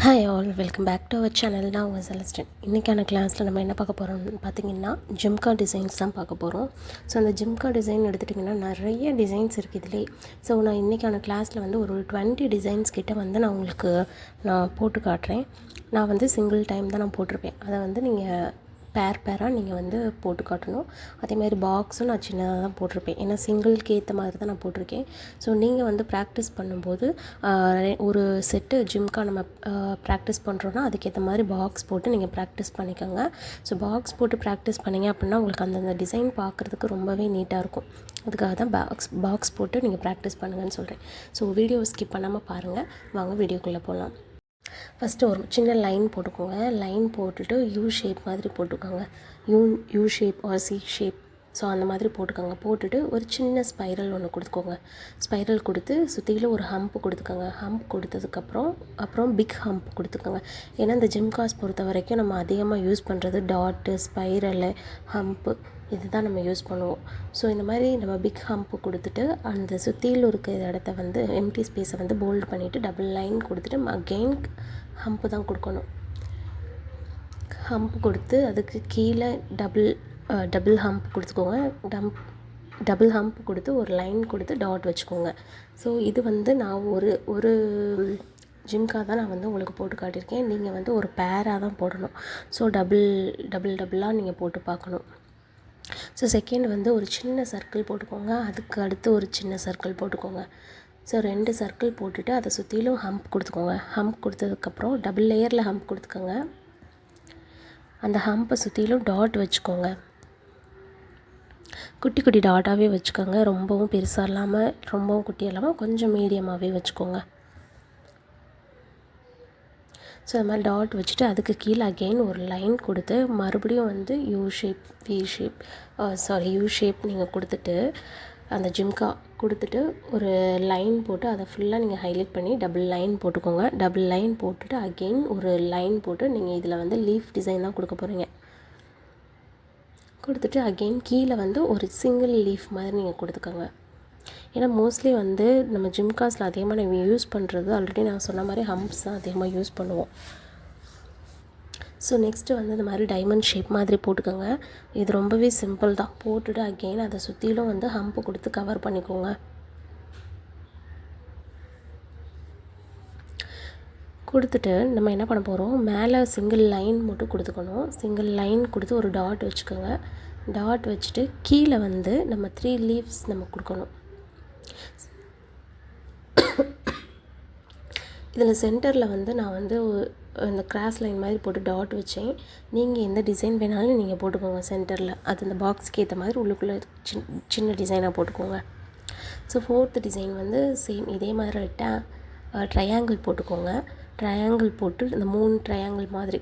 Hi all, welcome back to our channel. நான் உங்கள் செலஸ்டன். இன்றைக்கான கிளாஸில் நம்ம என்ன பார்க்க போகிறோம்னு பார்த்தீங்கன்னா ஜிம்கா டிசைன்ஸ் தான் பார்க்க போகிறோம். ஸோ அந்த ஜிம்கா டிசைன் எடுத்துட்டிங்கன்னா நிறைய டிசைன்ஸ் இருக்குது இதிலே. ஸோ நான் இன்றைக்கான கிளாஸில் வந்து ஒரு 20 டிசைன்ஸ் கிட்ட வந்து நான் உங்களுக்கு போட்டு காட்டுறேன். நான் வந்து சிங்கிள் டைம் தான் நான் போட்டிருப்பேன். அதை வந்து நீங்கள் பேராக நீங்கள் வந்து போட்டு காட்டணும். அதேமாதிரி பாக்ஸும் நான் சின்னதாக தான் போட்டிருப்பேன், ஏன்னா சிங்கிள்க்கு ஏற்ற மாதிரி தான் நான் போட்டிருக்கேன். ஸோ நீங்கள் வந்து ப்ராக்டிஸ் பண்ணும்போது ஒரு செட்டு ஜிம்கா நம்ம ப்ராக்டிஸ் பண்ணுறோன்னா அதுக்கேற்ற மாதிரி பாக்ஸ் போட்டு நீங்கள் ப்ராக்டிஸ் பண்ணிக்கோங்க. ஸோ பாக்ஸ் போட்டு ப்ராக்டிஸ் பண்ணிங்க அப்படின்னா உங்களுக்கு அந்தந்த டிசைன் பார்க்குறதுக்கு ரொம்பவே நீட்டாக இருக்கும். அதுக்காக தான் பாக்ஸ் போட்டு நீங்கள் ப்ராக்டிஸ் பண்ணுங்கன்னு சொல்கிறேன். ஸோ வீடியோ ஸ்கிப் பண்ணாமல் பாருங்கள். வாங்க வீடியோக்குள்ளே போகலாம். ஃபஸ்ட்டு ஒரு சின்ன லைன் போட்டுக்கோங்க. லைன் போட்டுட்டு யூ ஷேப் மாதிரி போட்டுக்கோங்க. U shape or C shape. So அந்த மாதிரி போட்டுக்கோங்க. போட்டுட்டு ஒரு சின்ன ஸ்பைரல் ஒன்று கொடுத்துக்கோங்க. ஸ்பைரல் கொடுத்து சுற்றிலும் ஒரு ஹம்ப் கொடுத்துக்கோங்க. ஹம்ப் கொடுத்ததுக்கப்புறம் பிக் ஹம்ப் கொடுத்துக்கோங்க. ஏன்னா இந்த ஜிம்காஸ் பொறுத்த வரைக்கும் நம்ம அதிகமாக யூஸ் பண்ணுறது டாட்டு, ஸ்பைரலு, ஹம்ப்பு, இதுதான் நம்ம யூஸ் பண்ணுவோம். ஸோ இந்த மாதிரி நம்ம பிக் ஹம்ப்பு கொடுத்துட்டு அந்த சுற்றியில் இருக்கிற இடத்த வந்து எம்டி ஸ்பேஸை வந்து போல்ட் பண்ணிவிட்டு டபுள் லைன் கொடுத்துட்டு அகெயின் ஹம்ப்பு தான் கொடுக்கணும். ஹம்ப் கொடுத்து அதுக்கு கீழே டபுள் ஹம்ப் கொடுத்துக்கோங்க. டபுள் ஹம்ப் கொடுத்து ஒரு லைன் கொடுத்து டாட் வச்சுக்கோங்க. ஸோ இது வந்து நான் ஒரு ஜிம்கா தான் நான் வந்து உங்களுக்கு போட்டு காட்டியிருக்கேன். நீங்கள் வந்து ஒரு பேராக தான் போடணும். ஸோ டபுளாக நீங்கள் போட்டு பார்க்கணும். ஸோ செகண்ட் வந்து ஒரு சின்ன சர்க்கிள் போட்டுக்கோங்க. அதுக்கு அடுத்து ஒரு சின்ன சர்க்கிள் போட்டுக்கோங்க. ஸோ 2 சர்க்கிள் போட்டுட்டு அதை சுற்றிலும் ஹம்ப் கொடுத்துக்கோங்க. ஹம்ப் கொடுத்ததுக்கப்புறம் டபுள் லேயரில் ஹம்ப் கொடுத்துக்கோங்க. அந்த ஹம்பை சுற்றிலும் டாட் வச்சுக்கோங்க. குட்டி குட்டி டாட்டாகவே வச்சுக்கோங்க. ரொம்பவும் பெருசாக இல்லாமல் ரொம்பவும் குட்டி இல்லாமல் கொஞ்சம் மீடியமாகவே வச்சுக்கோங்க. ஸோ அது மாதிரி டாட் வச்சுட்டு அதுக்கு கீழே அகெயின் ஒரு லைன் கொடுத்து மறுபடியும் வந்து யூ ஷேப் நீங்கள் கொடுத்துட்டு அந்த ஜிம்கா கொடுத்துட்டு ஒரு லைன் போட்டு அதை ஃபுல்லாக நீங்கள் ஹைலைட் பண்ணி டபுள் லைன் போட்டுக்கோங்க. டபுள் லைன் போட்டுட்டு அகெயின் ஒரு லைன் போட்டு நீங்கள் இதில் வந்து லீஃப் டிசைன் தான் கொடுக்க போகிறீங்க. கொடுத்துட்டு அகெயின் கீழே வந்து ஒரு சிங்கிள் லீஃப் மாதிரி நீங்கள் கொடுத்துக்கோங்க. ஏன்னா மோஸ்ட்லி வந்து நம்ம ஜிம்காஸில் அதிகமாக நம்ம யூஸ் பண்ணுறது ஆல்ரெடி நான் சொன்ன மாதிரி ஹம்ப்ஸ் தான் அதிகமாக யூஸ் பண்ணுவோம். ஸோ நெக்ஸ்ட்டு வந்து இந்த மாதிரி டைமண்ட் ஷேப் மாதிரி போட்டுக்கோங்க. இது ரொம்பவே சிம்பிள் தான். போட்டுட்டு அகெயின் அதை சுற்றிலும் வந்து ஹம்ப்பு கொடுத்து கவர் பண்ணிக்கோங்க. கொடுத்துட்டு நம்ம என்ன பண்ண போகிறோம், மேலே சிங்கிள் லைன் மட்டும் கொடுத்துக்கணும். சிங்கிள் லைன் கொடுத்து ஒரு டாட் வச்சுக்கோங்க. டாட் வச்சுட்டு கீழே வந்து நம்ம 3 லீவ்ஸ் நம்ம கொடுக்கணும். இதில் சென்டரில் வந்து நான் வந்து இந்த கிராஸ் லைன் மாதிரி போட்டு டாட் வச்சேன். நீங்கள் எந்த டிசைன் வேணாலும் நீங்கள் போட்டுக்கோங்க சென்டரில். அது இந்த பாக்ஸ்க்கு ஏற்ற மாதிரி உள்ளுக்குள்ளே சின்ன டிசைனாக போட்டுக்கோங்க. ஸோ 4th டிசைன் வந்து சேம் இதே மாதிரி ட்ரையாங்கிள் போட்டுக்கோங்க. ட்ரையாங்கிள் போட்டு இந்த 3 ட்ரையாங்கிள் மாதிரி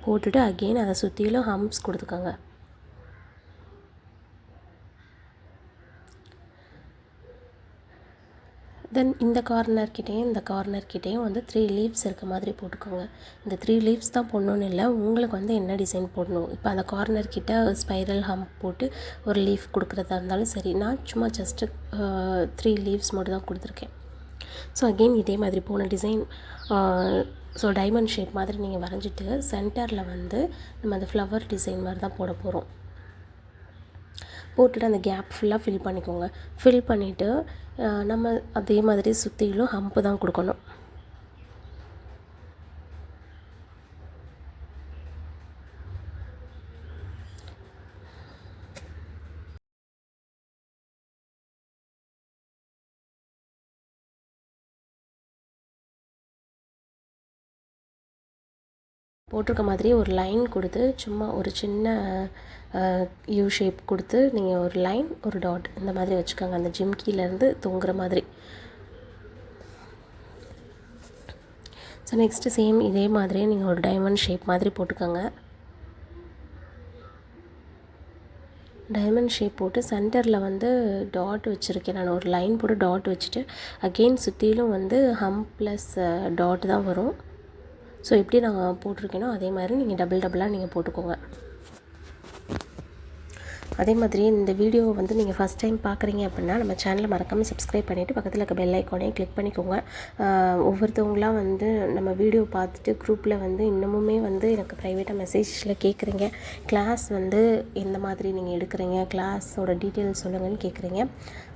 போட்டுட்டு அகெயின் அதை சுற்றிலும் ஹம்ப்ஸ் கொடுத்துக்கோங்க. தென் இந்த கார்னர்கிட்டையும் வந்து 3 லீவ்ஸ் இருக்க மாதிரி போட்டுக்கோங்க. இந்த 3 லீவ்ஸ் தான் போடணுன்னு இல்லை, உங்களுக்கு வந்து என்ன டிசைன் போடணும். இப்போ அந்த கார்னர்கிட்ட ஸ்பைரல் ஹம்ப் போட்டு ஒரு லீஃப் கொடுக்குறதா இருந்தாலும் சரி. நான் சும்மா ஜஸ்ட்டு 3 லீவ்ஸ் மட்டும் தான் கொடுத்துருக்கேன். ஸோ அகெயின் இதே மாதிரி போன டிசைன் ஸோ டைமண்ட் ஷேப் மாதிரி நீங்கள் வரைஞ்சிட்டு சென்டரில் வந்து நம்ம அந்த ஃப்ளவர் டிசைன் மாதிரி தான் போட போகிறோம். போட்டுட்டு அந்த கேப் ஃபுல்லாக ஃபில் பண்ணிக்கோங்க. ஃபில் பண்ணிவிட்டு நம்ம அதே மாதிரி சுற்றிலும் ஹம்ப்பு தான் கொடுக்கணும். போட்டிருக்க மாதிரி ஒரு லைன் கொடுத்து சும்மா ஒரு சின்ன யூ ஷேப் கொடுத்து நீங்கள் ஒரு லைன் ஒரு டாட் இந்த மாதிரி வச்சுக்கோங்க. அந்த ஜிம்கிலேருந்து தொங்குற மாதிரி. ஸோ நெக்ஸ்ட்டு சேம் இதே மாதிரியே நீங்கள் ஒரு டைமண்ட் ஷேப் மாதிரி போட்டுக்கோங்க. டைமண்ட் ஷேப் போட்டு சென்டரில் வந்து டாட் வச்சுருக்கேன். நான் ஒரு லைன் போட்டு டாட் வச்சுட்டு அகெயின் சுற்றிலும் வந்து ஹம்ப் ப்ளஸ் டாட் தான் வரும். ஸோ எப்படி நான் போட்டிருக்கேனோ அதே மாதிரி நீங்கள் டபுளாக நீங்கள் போட்டுக்கோங்க. அதே மாதிரி இந்த வீடியோ வந்து நீங்கள் ஃபஸ்ட் டைம் பார்க்குறீங்க அப்படின்னா நம்ம சேனலை மறக்காமல் சப்ஸ்கிரைப் பண்ணிவிட்டு பக்கத்தில் இருக்க பெல் ஐக்கானையும் கிளிக் பண்ணிக்கோங்க. ஒவ்வொருத்தவங்களாம் வந்து நம்ம வீடியோ பார்த்துட்டு குரூப்பில் வந்து இன்னமுமே வந்து எனக்கு ப்ரைவேட்டாக மெசேஜில் கேட்குறீங்க, கிளாஸ் வந்து எந்த மாதிரி நீங்கள் எடுக்கிறீங்க, கிளாஸோட டீட்டெயில்ஸ் சொல்லுங்கன்னு கேட்குறீங்க.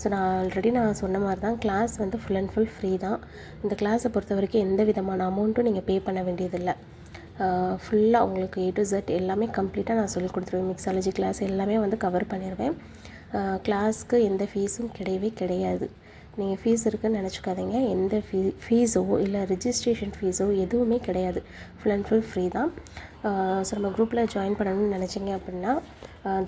ஸோ நான் ஆல்ரெடி சொன்ன மாதிரி தான், கிளாஸ் வந்து ஃபுல் அண்ட் ஃபுல் ஃப்ரீ தான். இந்த கிளாஸை பொறுத்த வரைக்கும் எந்த விதமான அமௌண்ட்டும் நீங்கள் பே பண்ண வேண்டியதில்லை. ஃபுல்லாக உங்களுக்கு A to Z எல்லாமே கம்ப்ளீட்டாக நான் சொல்லி கொடுத்துருவேன். மிக்ஸாலஜி கிளாஸ் எல்லாமே வந்து கவர் பண்ணிடுவேன். கிளாஸ்க்கு எந்த ஃபீஸும் கிடையவே கிடையாது. நீங்கள் ஃபீஸ் இருக்குதுன்னு நினச்சிக்காதீங்க. எந்த ஃபீஸோ இல்லை ரிஜிஸ்ட்ரேஷன் ஃபீஸோ எதுவுமே கிடையாது. ஃபுல் அண்ட் ஃபுல் ஃப்ரீ தான். ஸோ நம்ம குரூப்பில் ஜாயின் பண்ணணும்னு நினச்சிங்க அப்படின்னா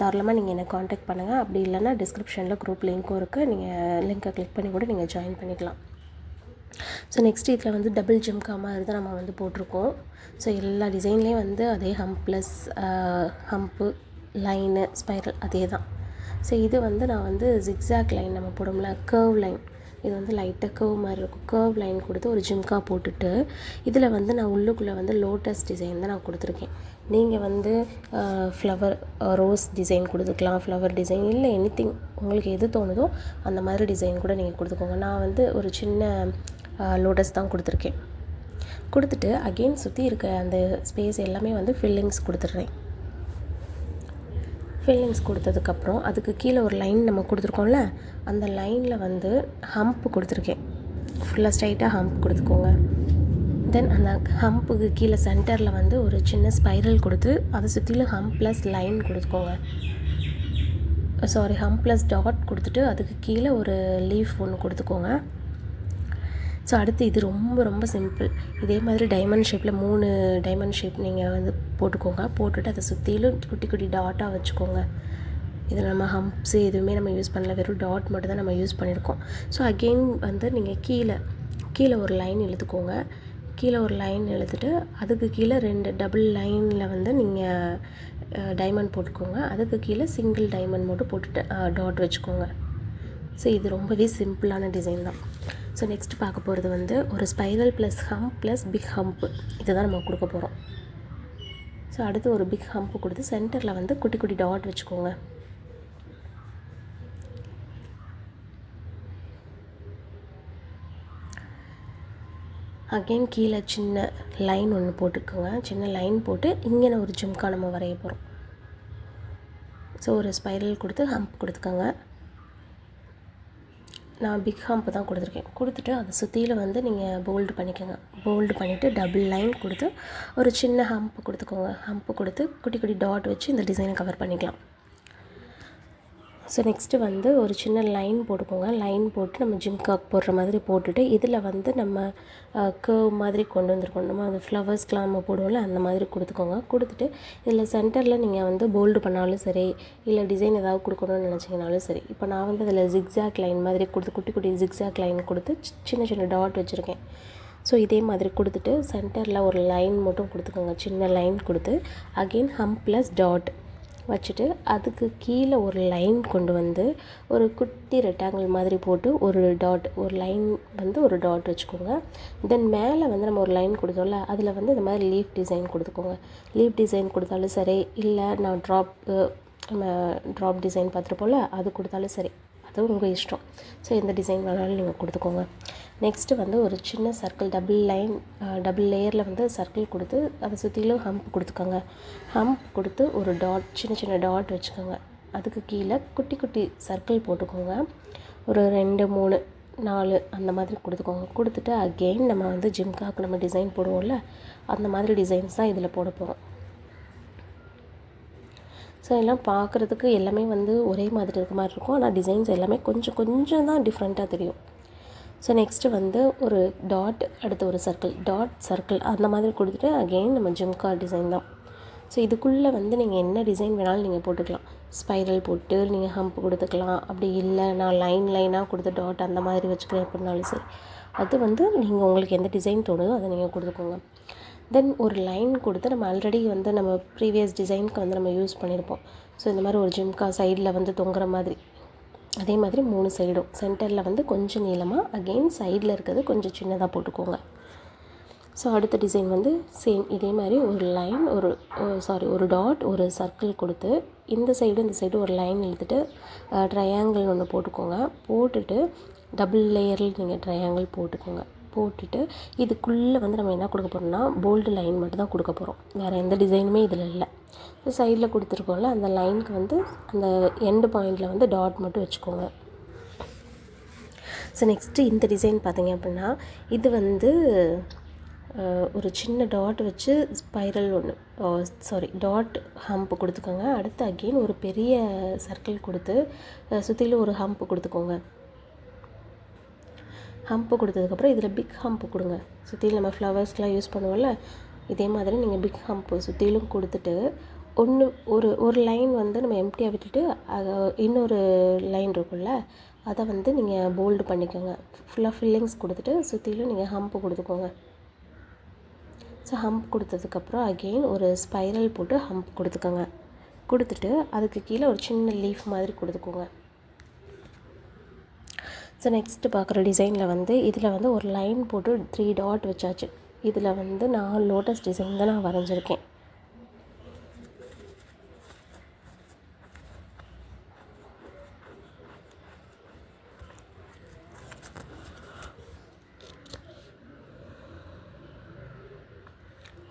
தாராளமாக நீங்கள் என்னை காண்டாக்ட் பண்ணுங்கள். அப்படி இல்லைன்னா டிஸ்கிரிப்ஷனில் குரூப் லிங்க்கும் இருக்குது. நீங்கள் லிங்க்கை கிளிக் பண்ணி கூட நீங்கள் ஜாயின் பண்ணிக்கலாம். ஸோ நெக்ஸ்ட் இதில் வந்து டபுள் ஜிம்கா மாதிரி தான் நம்ம வந்து போட்டிருக்கோம். ஸோ எல்லா டிசைன்லேயும் வந்து அதே ஹம்ப்பு லைனு ஸ்பைரல் அதே தான். ஸோ இது வந்து நான் வந்து ஜிக்ஸாக் லைன் நம்ம போடும்ல, கர்வ் லைன், இது வந்து லைட்டாக கர்வ் மாதிரி இருக்கும். கர்வ் லைன் கொடுத்து ஒரு ஜிம்கா போட்டுட்டு இதில் வந்து நான் உள்ளுக்குள்ளே வந்து லோட்டஸ் டிசைன் தான் நான் கொடுத்துருக்கேன். நீங்கள் வந்து ஃப்ளவர் ரோஸ் டிசைன் கொடுத்துக்கலாம், ஃப்ளவர் டிசைன் இல்லை எனிதிங் உங்களுக்கு எது தோணுதோ அந்த மாதிரி டிசைன் கூட நீங்கள் கொடுத்துக்கோங்க. நான் வந்து ஒரு சின்ன லோட்டஸ் தான் கொடுத்துருக்கேன். கொடுத்துட்டு அகெயின் சுற்றி இருக்க அந்த ஸ்பேஸ் எல்லாமே வந்து ஃபில்லிங்ஸ் கொடுத்துட்றேன். ஃபில்லிங்ஸ் கொடுத்ததுக்கப்புறம் அதுக்கு கீழே ஒரு லைன் நம்ம கொடுத்துருக்கோம்ல, அந்த லைனில் வந்து ஹம்ப் கொடுத்துருக்கேன். ஃபுல்லாக ஸ்ட்ரைட்டாக ஹம்ப் கொடுத்துக்கோங்க. தென் அந்த ஹம்புக்கு கீழே சென்டரில் வந்து ஒரு சின்ன ஸ்பைரல் கொடுத்து அதை சுற்றிலும் ஹம்ப் ப்ளஸ் லைன் கொடுத்துக்கோங்க. ஹம்ப் ப்ளஸ் டாட் கொடுத்துட்டு அதுக்கு கீழே ஒரு லீஃப் ஒன்று கொடுத்துக்கோங்க. ஸோ அடுத்து இது ரொம்ப ரொம்ப சிம்பிள். இதே மாதிரி டைமண்ட் ஷேப்பில் 3 டைமண்ட் ஷேப் நீங்கள் வந்து போட்டுக்கோங்க. போட்டுட்டு அதை சுற்றிலும் குட்டி குட்டி டாட்டாக வச்சுக்கோங்க. இதில் நம்ம ஹம்ப்ஸு எதுவுமே நம்ம யூஸ் பண்ணல, வெறும் டாட் மட்டும் தான் நம்ம யூஸ் பண்ணியிருக்கோம். ஸோ அகெயின் வந்து நீங்கள் கீழே ஒரு லைன் இழுத்துக்கோங்க. கீழே ஒரு லைன் இழுத்துட்டு அதுக்கு கீழே 2 டபுள் லைனில் வந்து நீங்கள் டைமண்ட் போட்டுக்கோங்க. அதுக்கு கீழே சிங்கிள் டைமண்ட் மட்டும் போட்டுட்டு டாட் வச்சுக்கோங்க. ஸோ இது ரொம்பவே சிம்பிளான டிசைன் தான். ஸோ நெக்ஸ்ட் பார்க்க போகிறது வந்து ஒரு spiral plus hump plus big hump, இதை தான் நம்ம கொடுக்க போகிறோம். ஸோ அடுத்து ஒரு பிக் ஹம்ப்பு கொடுத்து சென்டரில் வந்து குட்டி குட்டி டாட் வச்சுக்கோங்க. அகெயின் கீழே சின்ன லைன் ஒன்று போட்டுக்கோங்க. சின்ன லைன் போட்டு இங்கே ஒரு ஜிம்கா நம்ம வரைய போகிறோம். ஸோ ஒரு ஸ்பைரல் கொடுத்து ஹம்ப் கொடுத்துக்கோங்க. நான் பிக் ஹம்ப் தான் கொடுத்துருக்கேன். கொடுத்துட்டு அதை சுற்றியில் வந்து நீங்கள் போல்டு பண்ணிக்கோங்க. போல்டு பண்ணிவிட்டு டபுள் லைன் கொடுத்து ஒரு சின்ன ஹம்ப் கொடுத்துக்கோங்க. ஹம்ப்பு கொடுத்து குட்டி குட்டி டாட் வச்சு இந்த டிசைனை கவர் பண்ணிக்கலாம். ஸோ நெக்ஸ்ட்டு வந்து ஒரு சின்ன லைன் போட்டுக்கோங்க. லைன் போட்டு நம்ம ஜிம்காக் போடுற மாதிரி போட்டுட்டு இதில் வந்து நம்ம கர்வ் மாதிரி கொண்டு வந்திருக்கோம். நம்ம அந்த ஃப்ளவர்ஸ்க்கெலாம் நம்ம போடுவோம்ல, அந்த மாதிரி கொடுத்துக்கோங்க. கொடுத்துட்டு இதில் சென்டரில் நீங்கள் வந்து போல்டு பண்ணாலும் சரி, இல்லை டிசைன் ஏதாவது கொடுக்கணும்னு நினச்சிங்கனாலும் சரி. இப்போ நான் வந்து அதில் ஜிக்ஸாக் லைன் மாதிரி கொடுத்து குட்டி குட்டி ஜிக்ஸாக் லைன் கொடுத்து சின்ன சின்ன டாட் வச்சுருக்கேன். ஸோ இதே மாதிரி கொடுத்துட்டு சென்டரில் ஒரு லைன் மட்டும் கொடுத்துக்கோங்க. சின்ன லைன் கொடுத்து அகெயின் ஹம்ப் ப்ளஸ் டாட் வச்சுட்டு அதுக்கு கீழே ஒரு லைன் கொண்டு வந்து ஒரு குட்டி ரெக்டாங்கிள் மாதிரி போட்டு ஒரு டாட், ஒரு லைன் வந்து ஒரு டாட் வச்சுக்கோங்க. தென் மேலே வந்து நம்ம ஒரு லைன் கொடுத்தோம்ல, அதில் வந்து இந்த மாதிரி லீஃப் டிசைன் கொடுத்துக்கோங்க. லீஃப் டிசைன் கொடுத்தாலும் சரி, இல்லை நான் ட்ராப் டிசைன் பார்த்துருப்போம்ல, அது கொடுத்தாலும் சரி, அது உங்கள் இஷ்டம். ஸோ எந்த டிசைன் வேணாலும் நீங்கள் கொடுத்துக்கோங்க. நெக்ஸ்ட்டு வந்து ஒரு சின்ன சர்க்கிள் டபுள் லேயரில் வந்து சர்க்கிள் கொடுத்து அதை சுற்றிலும் ஹம்ப் கொடுத்துக்கோங்க. ஹம்ப் கொடுத்து ஒரு டாட், சின்ன சின்ன டாட் வச்சுக்கோங்க. அதுக்கு கீழே குட்டி குட்டி சர்க்கிள் போட்டுக்கோங்க. ஒரு 2 3 4 அந்த மாதிரி கொடுத்துக்கோங்க. கொடுத்துட்டு அகெயின் நம்ம வந்து ஜிம்காக்கு நம்ம டிசைன் போடுவோம்ல, அந்த மாதிரி டிசைன்ஸ் தான் இதில் போட போகிறோம். ஸோ எல்லாம் பார்க்குறதுக்கு எல்லாமே வந்து ஒரே மாதிரி இருக்க மாதிரி இருக்கும். ஆனால் டிசைன்ஸ் எல்லாமே கொஞ்சம் கொஞ்சம் தான் டிஃப்ரெண்ட்டாக தெரியும். ஸோ நெக்ஸ்ட்டு வந்து ஒரு டாட், அடுத்து ஒரு சர்க்கிள் அந்த மாதிரி கொடுத்துட்டு அகெயின் நம்ம ஜிம்கா டிசைன் தான். ஸோ இதுக்குள்ளே வந்து நீங்கள் என்ன டிசைன் வேணாலும் நீங்கள் போட்டுக்கலாம். ஸ்பைரல் போட்டு நீங்கள் ஹம்ப் கொடுத்துக்கலாம். அப்படி இல்லை நான் லைனாக கொடுத்து டாட் அந்த மாதிரி வச்சுக்கிறேன் அப்படின்னாலும் சரி, அது வந்து நீங்கள் உங்களுக்கு எந்த டிசைன் தோணுதோ அதை நீங்கள் கொடுத்துக்கோங்க. தென் ஒரு லைன் கொடுத்து நம்ம ஆல்ரெடி வந்து நம்ம ப்ரீவியஸ் டிசைனுக்கு வந்து நம்ம யூஸ் பண்ணியிருப்போம். ஸோ இந்த மாதிரி ஒரு ஜிம்கா சைடில் வந்து தொங்குற மாதிரி, அதே மாதிரி 3 சைடும் சென்டரில் வந்து கொஞ்சம் நீளமாக, அகெயின் சைடில் இருக்கிறது கொஞ்சம் சின்னதாக போட்டுக்கோங்க. ஸோ அடுத்த டிசைன் வந்து சேம் இதே மாதிரி ஒரு லைன் ஒரு டாட் ஒரு சர்க்கிள் கொடுத்து இந்த சைடு ஒரு லைன் இழுத்துட்டு ட்ரையாங்கிள் ஒன்று போட்டுக்கோங்க. போட்டுட்டு டபுள் லேயரில் நீங்கள் ட்ரையாங்கிள் போட்டுட்டு இதுக்குள்ளே வந்து நம்ம என்ன கொடுக்க போகிறோம்னா போல்டு லைன் மட்டும் தான் கொடுக்க போகிறோம். வேறு எந்த டிசைனுமே இதில் இல்லை. சைடில் கொடுத்துருக்கோம்ல அந்த லைனுக்கு வந்து அந்த எண்டு பாயிண்டில் வந்து டாட் மட்டும் வச்சுக்கோங்க. ஸோ நெக்ஸ்ட்டு இந்த டிசைன் பார்த்திங்க அப்படின்னா இது வந்து ஒரு சின்ன டாட் வச்சு ஸ்பைரல் டாட் ஹம்ப் கொடுத்துக்கோங்க. அடுத்து அகெயின் ஒரு பெரிய சர்க்கிள் கொடுத்து சுற்றிலும் ஒரு ஹம்ப் கொடுத்துக்கோங்க. ஹம்ப்பு கொடுத்ததுக்கப்புறம் இதில் பிக் ஹம்ப்பு கொடுங்க. சுற்றிலும் நம்ம ஃப்ளவர்ஸ்க்கெலாம் யூஸ் பண்ணுவோம்ல, இதே மாதிரி நீங்கள் பிக் ஹம்ப்பு சுற்றிலும் கொடுத்துட்டு ஒரு லைன் வந்து நம்ம எம்டியாக விட்டுட்டு இன்னொரு லைன் இருக்குல்ல அதை வந்து நீங்கள் போல்டு பண்ணிக்கோங்க. ஃபுல்லாக ஃபில்லிங்ஸ் கொடுத்துட்டு சுற்றிலும் நீங்கள் ஹம்ப்பு கொடுத்துக்கோங்க. ஸோ ஹம்ப் கொடுத்ததுக்கப்புறம் அகெயின் ஒரு ஸ்பைரல் போட்டு ஹம்ப் கொடுத்துக்கோங்க. கொடுத்துட்டு அதுக்கு கீழே ஒரு சின்ன லீஃப் மாதிரி கொடுத்துக்கோங்க. ஸோ நெக்ஸ்ட்டு பார்க்குற டிசைனில் வந்து இதில் வந்து ஒரு லைன் போட்டு 3 டாட் வச்சாச்சு. இதில் வந்து 4 லோட்டஸ் டிசைன் தான் நான் வரைஞ்சிருக்கேன்.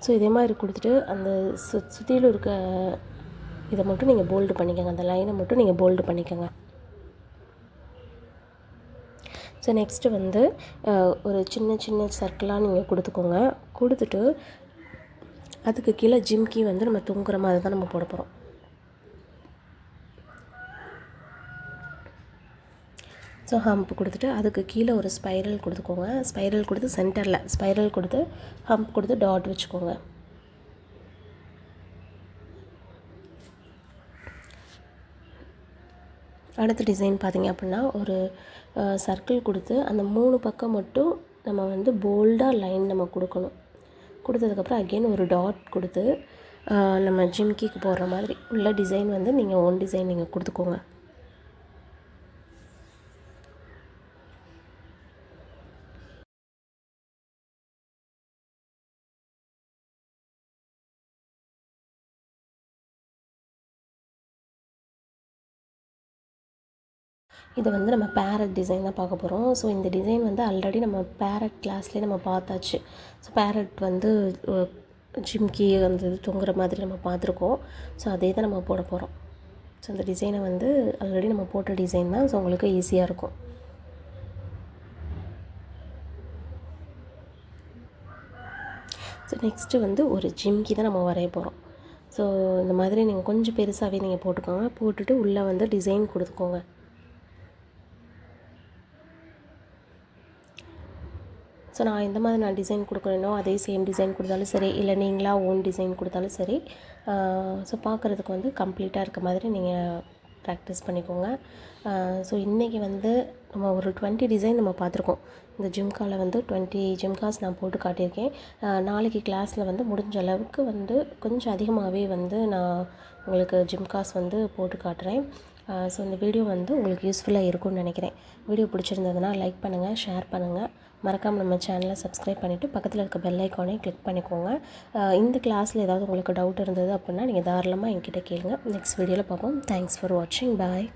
ஸோ இதே மாதிரி கொடுத்துட்டு அந்த சுற்றிலும் இருக்க இதை மட்டும் நீங்கள் போல்டு பண்ணிக்கோங்க. அந்த லைனை மட்டும் நீங்கள் போல்டு பண்ணிக்கோங்க. ஸோ நெக்ஸ்ட்டு வந்து ஒரு சின்ன சர்க்கிளாக நீங்கள் கொடுத்துக்கோங்க. கொடுத்துட்டு அதுக்கு கீழே ஜிம்கி வந்து நம்ம தொங்குற மாதிரி தான் நம்ம போட போகிறோம். ஸோ ஹம்ப் கொடுத்துட்டு அதுக்கு கீழே ஒரு ஸ்பைரல் கொடுத்துக்கோங்க. ஸ்பைரல் கொடுத்து சென்டரில் ஸ்பைரல் கொடுத்து ஹம்ப் கொடுத்து டாட் வச்சுக்கோங்க. அடுத்த டிசைன் பார்த்திங்க அப்படின்னா ஒரு சர்க்கிள் கொடுத்து அந்த 3 பக்கம் மட்டும் நம்ம வந்து போல்டாக லைன் நம்ம கொடுக்கணும். கொடுத்ததுக்கப்புறம் அகெயின் ஒரு டாட் கொடுத்து நம்ம ஜிம்கிக்கு போடுற மாதிரி உள்ள டிசைன் வந்து நீங்கள் ஓன் டிசைன் நீங்கள் கொடுத்துக்கோங்க. இது வந்து நம்ம பேரட் டிசைன் தான் பார்க்க போகிறோம். ஸோ இந்த டிசைன் வந்து ஆல்ரெடி நம்ம பேரட் கிளாஸ்லேயே நம்ம பார்த்தாச்சு. ஸோ பேரட் வந்து ஜிம்கி வந்து தொங்குற மாதிரி நம்ம பார்த்துருக்கோம். ஸோ அதே தான் நம்ம போட போகிறோம். ஸோ அந்த டிசைனை வந்து ஆல்ரெடி நம்ம போட்ட டிசைன் தான். ஸோ உங்களுக்கு ஈஸியாக இருக்கும். ஸோ நெக்ஸ்ட்டு வந்து ஒரு ஜிம்கி தான் நம்ம வரைய போகிறோம். ஸோ இந்த மாதிரி நீங்கள் கொஞ்சம் பெருசாகவே நீங்கள் போட்டுக்கோங்க. போட்டுட்டு உள்ளே வந்து டிசைன் கொடுத்துக்கோங்க. ஸோ நான் எந்த மாதிரி நான் டிசைன் கொடுக்குறேனோ அதே சேம் டிசைன் கொடுத்தாலும் சரி, இல்லை நீங்களாக ஓன் டிசைன் கொடுத்தாலும் சரி, ஸோ பார்க்குறதுக்கு வந்து கம்ப்ளீட்டாக இருக்க மாதிரி நீங்கள் ப்ராக்டிஸ் பண்ணிக்கோங்க. ஸோ இன்றைக்கி வந்து நம்ம ஒரு 20 டிசைன் நம்ம பார்த்துருக்கோம். இந்த ஜிம்காவில் வந்து 20 ஜிம்காஸ் நான் போட்டு காட்டியிருக்கேன். நாளைக்கு கிளாஸில் வந்து முடிஞ்ச அளவுக்கு வந்து கொஞ்சம் அதிகமாகவே வந்து நான் உங்களுக்கு ஜிம்காஸ் வந்து போட்டு காட்டுறேன். ஸோ இந்த வீடியோ வந்து உங்களுக்கு யூஸ்ஃபுல்லாக இருக்கும்னு நினைக்கிறேன். வீடியோ பிடிச்சிருந்ததுன்னா லைக் பண்ணுங்கள், ஷேர் பண்ணுங்கள். மறக்காமல் நம்ம சேனலை சப்ஸ்கிரைப் பண்ணிவிட்டு பக்கத்தில் இருக்க பெல் ஐக்கானையும் கிளிக் பண்ணிக்கோங்க. இந்த கிளாஸில் ஏதாவது உங்களுக்கு டவுட் இருந்தது அப்படின்னா நீங்கள் தாராளமாக என்கிட்ட கேளுங்க. நெக்ஸ்ட் வீடியோவில் பார்ப்போம். தேங்க்ஸ் ஃபார் வாட்சிங். பாய்.